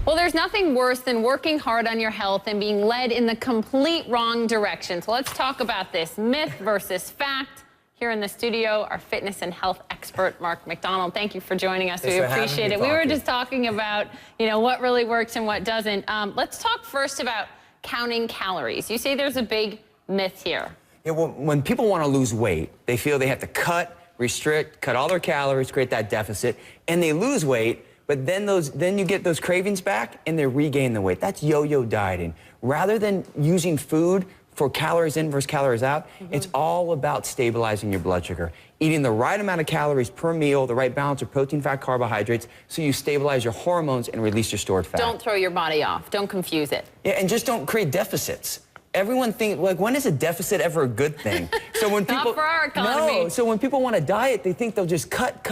Well, there's nothing worse than working hard on your health and being led in the complete wrong direction. So let's talk about this myth versus fact. Here in the studio, our fitness and health expert, Macdonald. Thank you for joining us. We appreciate it. We were just talking about, what really works and what doesn't. Let's talk first about counting calories. You say there's a big myth here. Yeah, well, when people want to lose weight, they feel they have to cut, restrict, cut all their calories, create that deficit, and they lose weight. But then you get those cravings back and they regain the weight. That's yo-yo dieting. Rather than using food for calories in versus calories out, it's all about stabilizing your blood sugar. Eating the right amount of calories per meal, the right balance of protein, fat, carbohydrates, so you stabilize your hormones and release your stored fat. Don't throw your body off. Don't confuse it. Yeah, and just don't create deficits. Everyone thinks, like, when is a deficit ever a good thing? So when people, not for our economy. No, so when people want to diet, they think they'll just cut.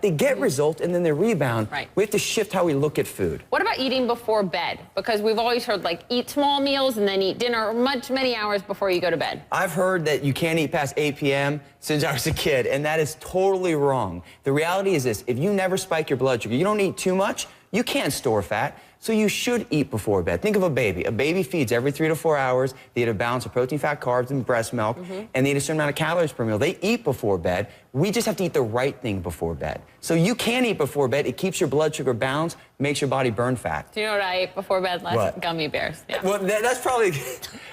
They get results and then they rebound. Right. We have to shift how we look at food. What about eating before bed? Because we've always heard, like, eat small meals and then eat dinner many hours before you go to bed. I've heard that you can't eat past 8 p.m. since I was a kid, and that is totally wrong. The reality is this: if you never spike your blood sugar, you don't eat too much, you can't store fat. So you should eat before bed. Think of a baby. A baby feeds every 3 to 4 hours. They eat a balance of protein, fat, carbs, and breast milk, and they eat a certain amount of calories per meal. They eat before bed. We just have to eat the right thing before bed. So you can eat before bed. It keeps your blood sugar balanced, makes your body burn fat. Do you know what I ate before bed last? What? Gummy bears. Yeah. Well, that's probably...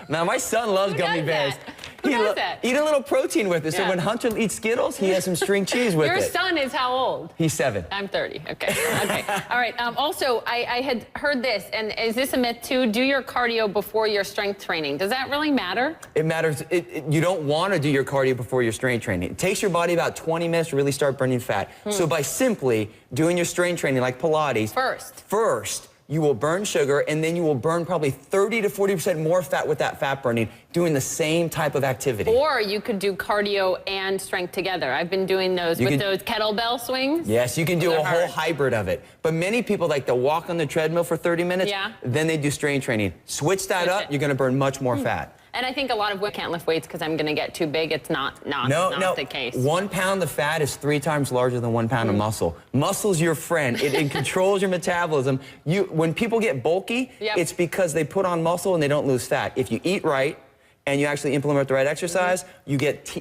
Now, my son loves gummy bears. Who does that? Eat a little protein with it. So when Hunter eats Skittles, he has some string cheese with it. Your son is how old? He's 7. I'm 30. Okay. Okay. All right. Also, I had heard this, and is this a myth too? Do your cardio before your strength training. Does that really matter? It matters. You don't want to do your cardio before your strength training. It takes your body about 20 minutes to really start burning fat. So by simply doing your strength training like Pilates, first you will burn sugar, and then you will burn probably 30 to 40% more fat with that fat burning, doing the same type of activity. Or you could do cardio and strength together. I've been doing those those kettlebell swings. Yes, you can do a whole hybrid of it. But many people like to walk on the treadmill for 30 minutes, then they do strength training. Switch that up, you're going to burn much more fat. And I think a lot of women can't lift weights because I'm going to get too big. It's not the case. 1 pound of fat is 3 times larger than 1 pound of muscle. Muscle's your friend. It controls your metabolism. When people get bulky, it's because they put on muscle and they don't lose fat. If you eat right and you actually implement the right exercise, you get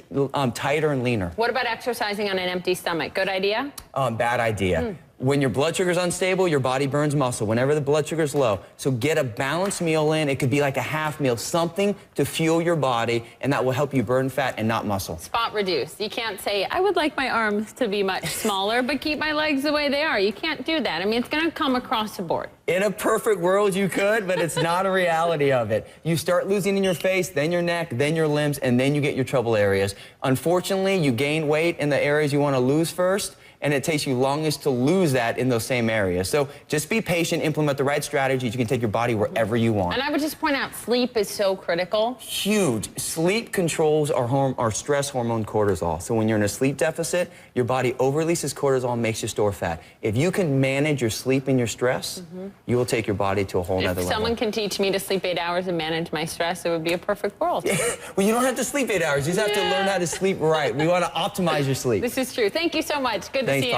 tighter and leaner. What about exercising on an empty stomach? Good idea? Bad idea. When your blood sugar's unstable, your body burns muscle whenever the blood sugar's low. So get a balanced meal in. It could be like a half meal, something to fuel your body, and that will help you burn fat and not muscle. Spot reduce. You can't say, I would like my arms to be much smaller, but keep my legs the way they are. You can't do that. I mean, it's going to come across the board. In a perfect world, you could, but it's not a reality of it. You start losing in your face, then your neck, then your limbs, and then you get your trouble areas. Unfortunately, you gain weight in the areas you want to lose first, and it takes you longest to lose that in those same areas. So just be patient, implement the right strategies. You can take your body wherever you want. And I would just point out, sleep is so critical. Huge. Sleep controls our stress hormone cortisol. So when you're in a sleep deficit, your body over-releases cortisol and makes you store fat. If you can manage your sleep and your stress, you will take your body to a whole nother level. If someone can teach me to sleep 8 hours and manage my stress, it would be a perfect world. Well, you don't have to sleep 8 hours. You just have to learn how to sleep right. We want to optimize your sleep. This is true. Thank you so much. Good to see you.